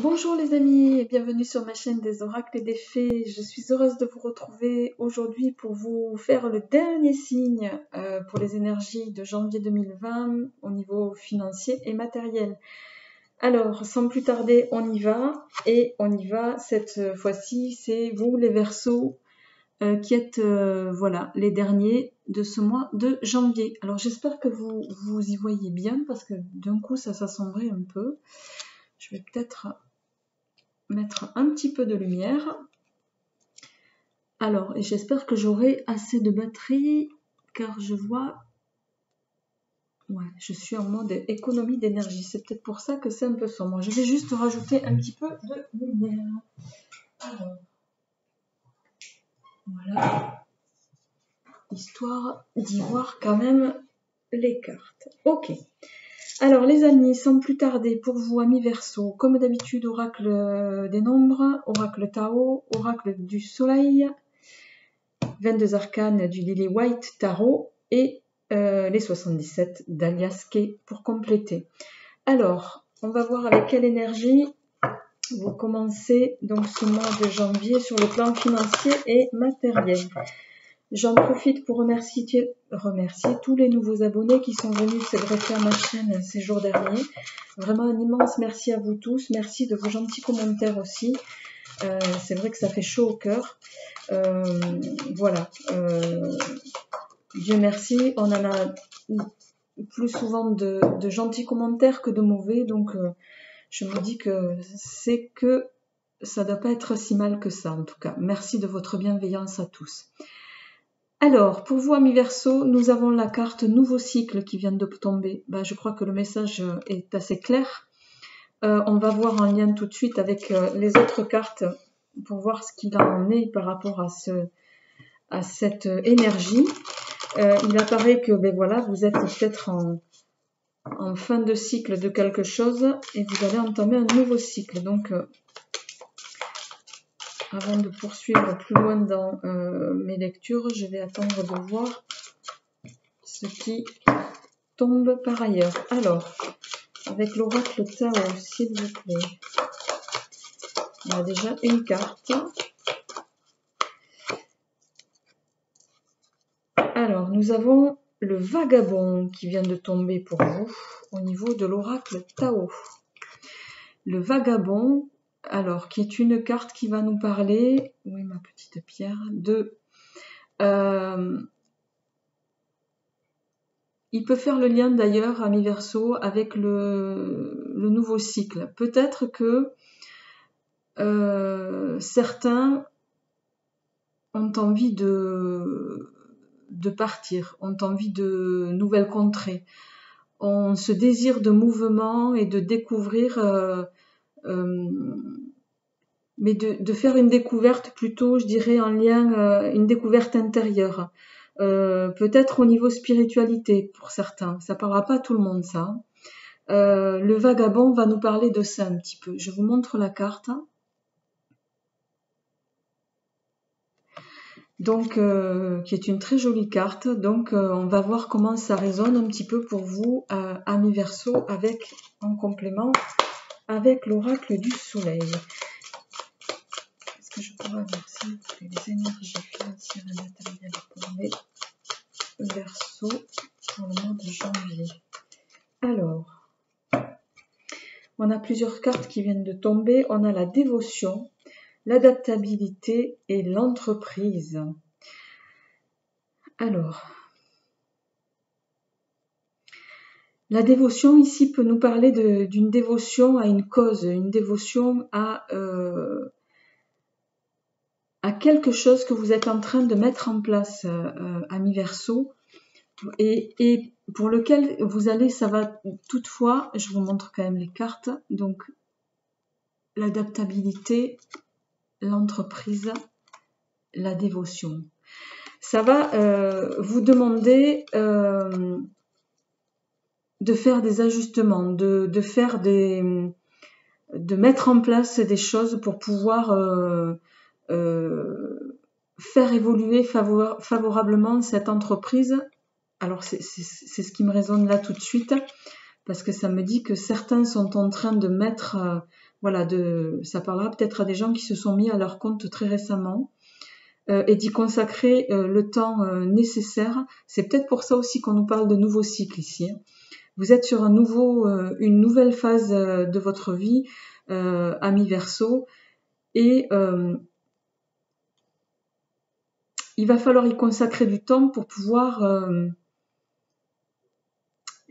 Bonjour les amis et bienvenue sur ma chaîne des oracles et des fées. Je suis heureuse de vous retrouver aujourd'hui pour vous faire le dernier signe pour les énergies de janvier 2020 au niveau financier et matériel. Alors, sans plus tarder, on y va. Et on y va cette fois-ci, c'est vous les Verseaux qui êtes voilà, les derniers de ce mois de janvier. Alors j'espère que vous y voyez bien parce que d'un coup ça s'assombrait un peu. Je vais peut-être mettre un petit peu de lumière. Alors, et j'espère que j'aurai assez de batterie car je vois, ouais, je suis en mode économie d'énergie. C'est peut-être pour ça que c'est un peu sombre. Je vais juste rajouter un petit peu de lumière. Alors, voilà, histoire d'y voir quand même les cartes. Ok. Alors les amis, sans plus tarder, pour vous amis Verseaux, comme d'habitude, oracle des nombres, oracle Tao, oracle du soleil, 22 arcanes du Lily White Tarot et les 77 d'Alias Kay pour compléter. Alors, on va voir avec quelle énergie vous commencez donc ce mois de janvier sur le plan financier et matériel. J'en profite pour remercier tous les nouveaux abonnés qui sont venus se greffer à ma chaîne ces jours derniers. Vraiment un immense merci à vous tous. Merci de vos gentils commentaires aussi. C'est vrai que ça fait chaud au cœur. Voilà. Dieu merci, on en a plus souvent de gentils commentaires que de mauvais. Donc, je me dis que c'est que ça ne doit pas être si mal que ça en tout cas. Merci de votre bienveillance à tous. Alors, pour vous, amis Verseaux, nous avons la carte Nouveau Cycle qui vient de tomber. Ben, je crois que le message est assez clair. On va voir en lien tout de suite avec les autres cartes pour voir ce qu'il en est par rapport à cette énergie. Il apparaît que ben voilà, vous êtes peut-être en fin de cycle de quelque chose et vous allez entamer un nouveau cycle. Donc, avant de poursuivre plus loin dans mes lectures, je vais attendre de voir ce qui tombe par ailleurs. Alors, avec l'oracle Tao, s'il vous plaît. On a déjà une carte. Alors, nous avons le vagabond qui vient de tomber pour vous au niveau de l'oracle Tao. Le vagabond, alors, qui est une carte qui va nous parler, oui ma petite pierre, de... il peut faire le lien d'ailleurs, amis Verseaux, avec le nouveau cycle. Peut-être que certains ont envie de partir, ont envie de nouvelles contrées, ont ce désir de mouvement et de découvrir, mais de faire une découverte plutôt, je dirais, en lien, une découverte intérieure. Peut-être au niveau spiritualité pour certains, ça parlera pas à tout le monde ça. Le vagabond va nous parler de ça un petit peu. Je vous montre la carte. Donc, qui est une très jolie carte. Donc, on va voir comment ça résonne un petit peu pour vous, amis Verseaux, avec en complément avec l'oracle du soleil. Est-ce que je pourrais avoir, s'il vous plaît, les énergies financières et matérielles pour les Verseaux pour le mois de janvier? Alors, on a plusieurs cartes qui viennent de tomber. On a la dévotion, l'adaptabilité et l'entreprise. Alors, la dévotion ici peut nous parler d'une dévotion à une cause, une dévotion à quelque chose que vous êtes en train de mettre en place, amis Verseaux, et pour lequel vous allez, ça va toutefois, je vous montre quand même les cartes, donc l'adaptabilité, l'entreprise, la dévotion. Ça va vous demander de faire des ajustements, de mettre en place des choses pour pouvoir faire évoluer favorablement cette entreprise. Alors c'est ce qui me résonne là tout de suite, parce que ça me dit que certains sont en train de mettre voilà, ça parlera peut-être à des gens qui se sont mis à leur compte très récemment et d'y consacrer le temps nécessaire. C'est peut-être pour ça aussi qu'on nous parle de nouveau cycle ici. Vous êtes sur une nouvelle phase de votre vie, amis Verseau, et il va falloir y consacrer du temps pour pouvoir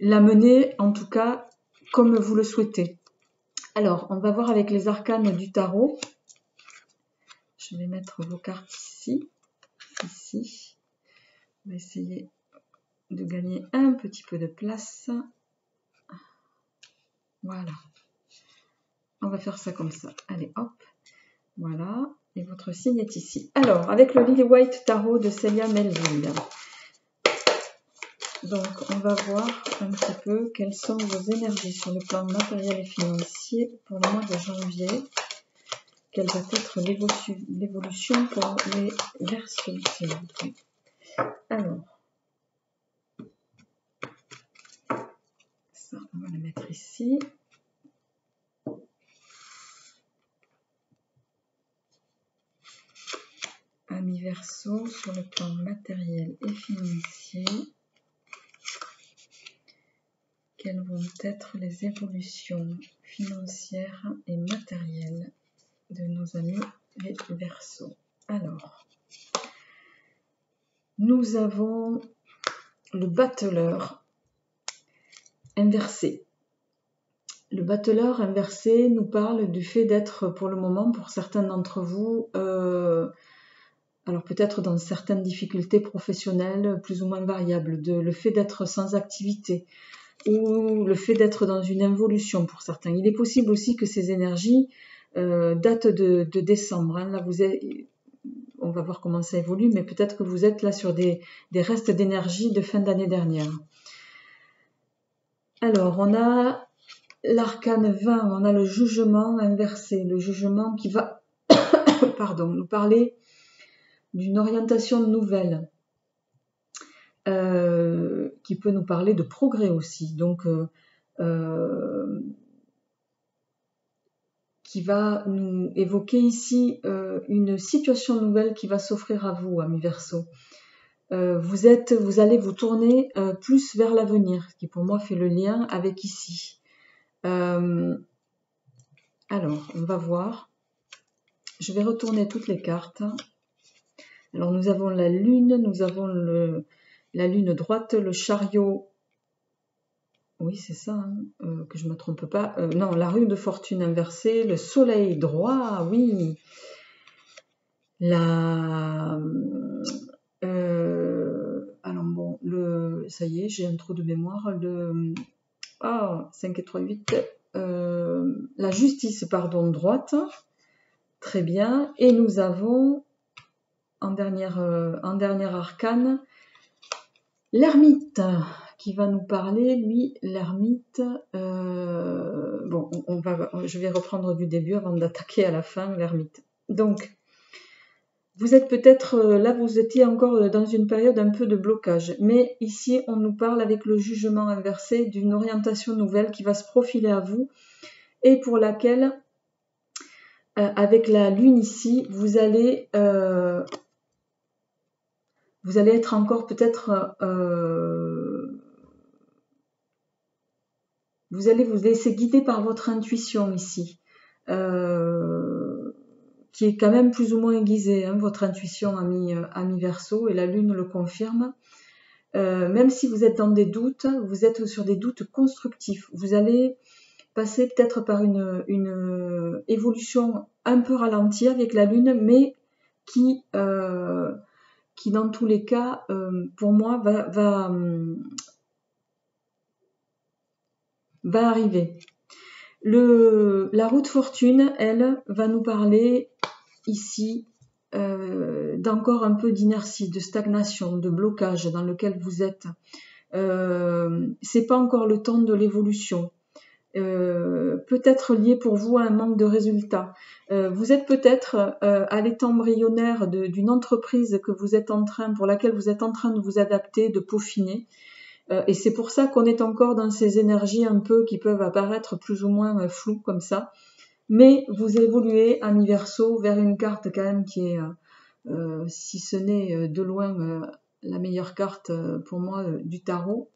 la mener, en tout cas, comme vous le souhaitez. Alors, on va voir avec les arcanes du tarot. Je vais mettre vos cartes ici. On va essayer de gagner un petit peu de place. Voilà. On va faire ça comme ça. Allez, hop. Voilà. Et votre signe est ici. Alors, avec le Lily White Tarot de Célia Melville. Donc, on va voir un petit peu quelles sont vos énergies sur le plan matériel et financier pour le mois de janvier. Quelle va être l'évolution pour les Verseaux, s'il vous plaît. Alors, ça, on va le mettre ici. Amis Verseaux, sur le plan matériel et financier, quelles vont être les évolutions financières et matérielles de nos amis les Verseaux? Alors, nous avons le battleur inversé. Le battleur inversé nous parle du fait d'être, pour le moment, pour certains d'entre vous, alors peut-être dans certaines difficultés professionnelles plus ou moins variables, le fait d'être sans activité ou le fait d'être dans une involution pour certains. Il est possible aussi que ces énergies datent de décembre. Hein. Là, on va voir comment ça évolue, mais peut-être que vous êtes là sur des restes d'énergie de fin d'année dernière. Alors, on a l'arcane 20, on a le jugement inversé, le jugement qui va nous parler d'une orientation nouvelle, qui peut nous parler de progrès aussi, donc qui va nous évoquer ici une situation nouvelle qui va s'offrir à vous, amis Verseaux. Vous allez vous tourner plus vers l'avenir, ce qui pour moi fait le lien avec ici. Alors, on va voir. Je vais retourner toutes les cartes. Alors, nous avons la lune, nous avons la lune droite, le chariot. Oui, c'est ça, hein, que je ne me trompe pas. Non, la rue de fortune inversée, le soleil droit, oui. Alors bon, ça y est, j'ai un trou de mémoire. 5 et 3, 8. La justice, pardon, droite. Très bien. Et nous avons, en dernière arcane, l'ermite, qui va nous parler, lui, l'ermite. Bon, je vais reprendre du début avant d'attaquer à la fin l'ermite. Donc, vous êtes peut-être, là vous étiez encore dans une période un peu de blocage, mais ici on nous parle avec le jugement inversé d'une orientation nouvelle qui va se profiler à vous et pour laquelle, avec la lune ici, vous allez être encore peut-être, vous allez vous laisser guider par votre intuition ici. Qui est quand même plus ou moins aiguisée, hein, votre intuition, ami Verseau, et la lune le confirme. Même si vous êtes dans des doutes, vous êtes sur des doutes constructifs. Vous allez passer peut-être par une évolution un peu ralentie avec la lune, mais qui dans tous les cas, pour moi, va arriver. La roue de fortune, elle, va nous parler ici d'encore un peu d'inertie, de stagnation, de blocage dans lequel vous êtes. C'est pas encore le temps de l'évolution. Peut-être lié pour vous à un manque de résultats. Vous êtes peut-être à l'état embryonnaire d'une entreprise pour laquelle vous êtes en train de vous adapter, de peaufiner. Et c'est pour ça qu'on est encore dans ces énergies un peu qui peuvent apparaître plus ou moins floues comme ça. mais vous évoluez, amis Verseau, vers une carte quand même qui est, si ce n'est de loin la meilleure carte pour moi du tarot,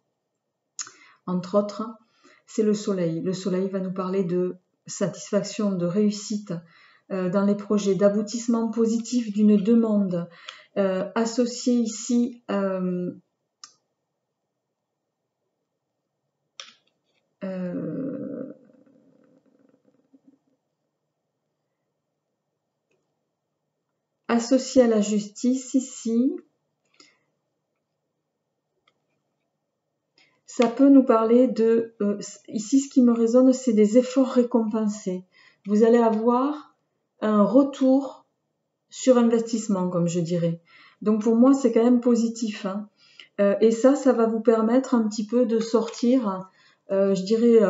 entre autres, c'est le soleil. Le soleil va nous parler de satisfaction, de réussite dans les projets, d'aboutissement positif d'une demande, associée ici associé à la justice ici, ça peut nous parler de, ici ce qui me résonne, c'est des efforts récompensés. Vous allez avoir un retour sur investissement, comme je dirais. Donc pour moi, c'est quand même positif, hein. Et ça va vous permettre un petit peu de sortir, je dirais,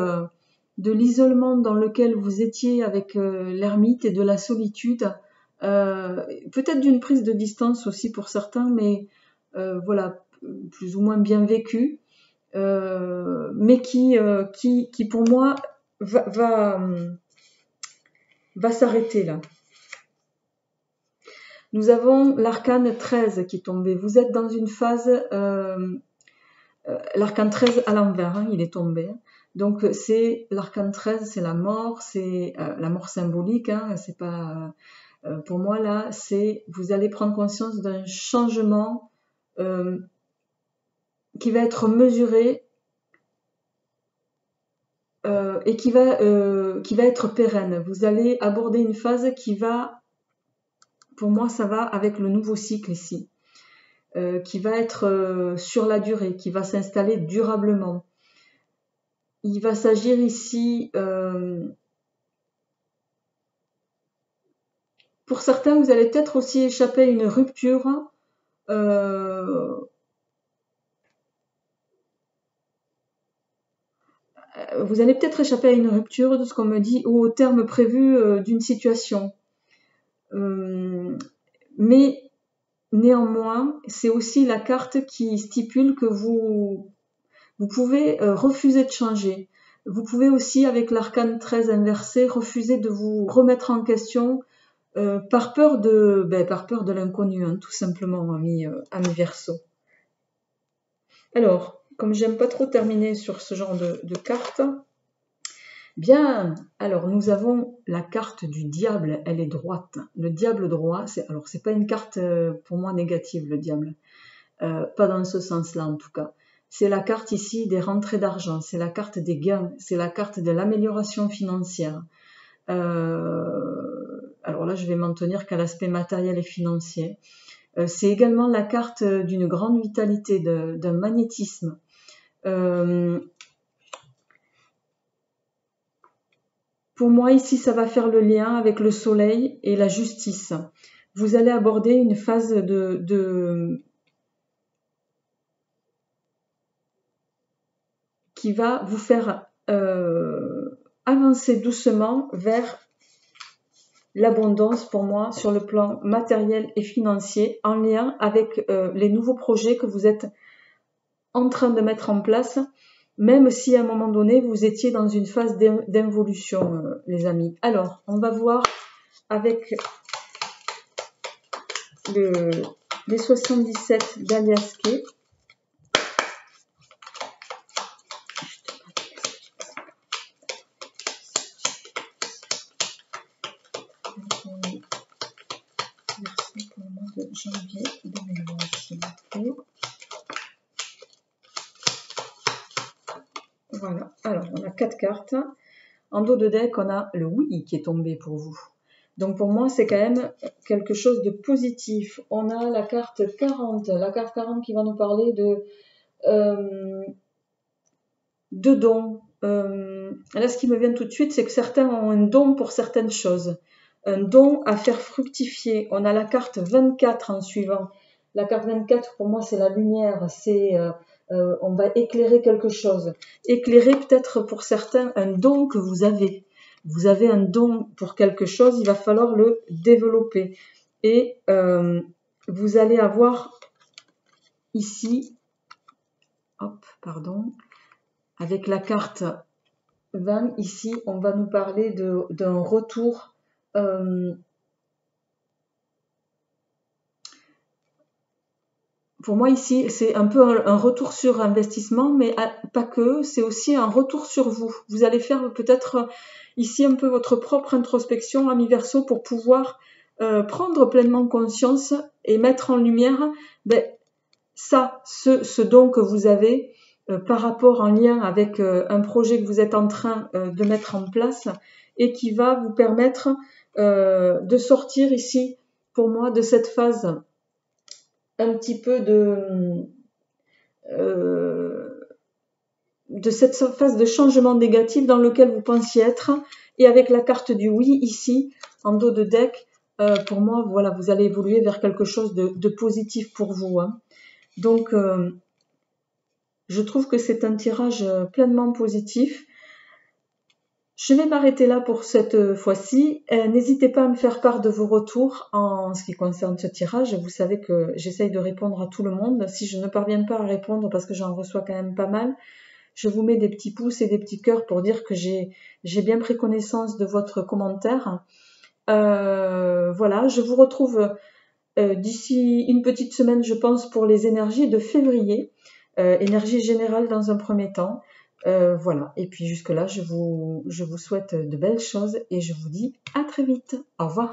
de l'isolement dans lequel vous étiez avec l'ermite et de la solitude, peut-être d'une prise de distance aussi pour certains, mais voilà, plus ou moins bien vécu, mais qui pour moi va s'arrêter là. Nous avons l'arcane 13 qui est tombé. Vous êtes dans une phase, l'arcane 13 à l'envers, hein, il est tombé. Donc c'est l'arcane 13, c'est la mort, c'est la mort symbolique, hein, c'est pas pour moi là, c'est vous allez prendre conscience d'un changement qui va être mesuré et qui va être pérenne. Vous allez aborder une phase qui va, pour moi, ça va avec le nouveau cycle ici, qui va être sur la durée, qui va s'installer durablement. Il va s'agir ici, pour certains, vous allez peut-être aussi échapper à une rupture. Vous allez peut-être échapper à une rupture de ce qu'on me dit ou au terme prévu d'une situation. Mais néanmoins, c'est aussi la carte qui stipule que vous pouvez refuser de changer. Vous pouvez aussi, avec l'arcane 13 inversé, refuser de vous remettre en question par peur de l'inconnu, hein, tout simplement, ami Verseau. Alors, comme j'aime pas trop terminer sur ce genre de cartes, bien, alors nous avons la carte du diable, elle est droite. Le diable droit, c'est pas une carte pour moi négative, le diable. Pas dans ce sens-là en tout cas. C'est la carte ici des rentrées d'argent, c'est la carte des gains, c'est la carte de l'amélioration financière. Alors là, je vais m'en tenir qu'à l'aspect matériel et financier. C'est également la carte d'une grande vitalité, d'un magnétisme. Pour moi, ici, ça va faire le lien avec le soleil et la justice. Vous allez aborder une phase qui va vous faire avancer doucement vers l'abondance pour moi sur le plan matériel et financier en lien avec les nouveaux projets que vous êtes en train de mettre en place, même si à un moment donné vous étiez dans une phase d'involution, les amis. Alors, on va voir avec les 77 d'Alias Kay. Merci pour le mois de janvier 2020, s'il vous plaît. Voilà, alors on a 4 cartes. En dos de deck, on a le oui qui est tombé pour vous. Donc pour moi, c'est quand même quelque chose de positif. On a la carte 40, qui va nous parler de dons. Là, ce qui me vient tout de suite, c'est que certains ont un don pour certaines choses. Un don à faire fructifier. On a la carte 24 en suivant. La carte 24, pour moi, c'est la lumière. C'est on va éclairer quelque chose. Éclairer peut-être pour certains un don que vous avez. Vous avez un don pour quelque chose, il va falloir le développer. Et vous allez avoir ici, avec la carte 20, ici, on va nous parler d'un retour. Pour moi, ici, c'est un peu un retour sur investissement, mais pas que, c'est aussi un retour sur vous. Vous allez faire peut-être ici un peu votre propre introspection, ami Verseau, pour pouvoir prendre pleinement conscience et mettre en lumière ce don que vous avez par rapport en lien avec un projet que vous êtes en train de mettre en place et qui va vous permettre de sortir ici, pour moi, de cette phase un petit peu de cette phase de changement négatif dans lequel vous pensiez être. Et avec la carte du oui ici, en dos de deck, pour moi, voilà, vous allez évoluer vers quelque chose de positif pour vous. Hein. Donc, je trouve que c'est un tirage pleinement positif. Je vais m'arrêter là pour cette fois-ci. N'hésitez pas à me faire part de vos retours en ce qui concerne ce tirage. Vous savez que j'essaye de répondre à tout le monde. Si je ne parviens pas à répondre, parce que j'en reçois quand même pas mal, je vous mets des petits pouces et des petits cœurs pour dire que j'ai bien pris connaissance de votre commentaire. Voilà, je vous retrouve d'ici une petite semaine, je pense, pour les énergies de février. Énergie générale dans un premier temps. Voilà, et puis jusque-là, je vous souhaite de belles choses et je vous dis à très vite. Au revoir.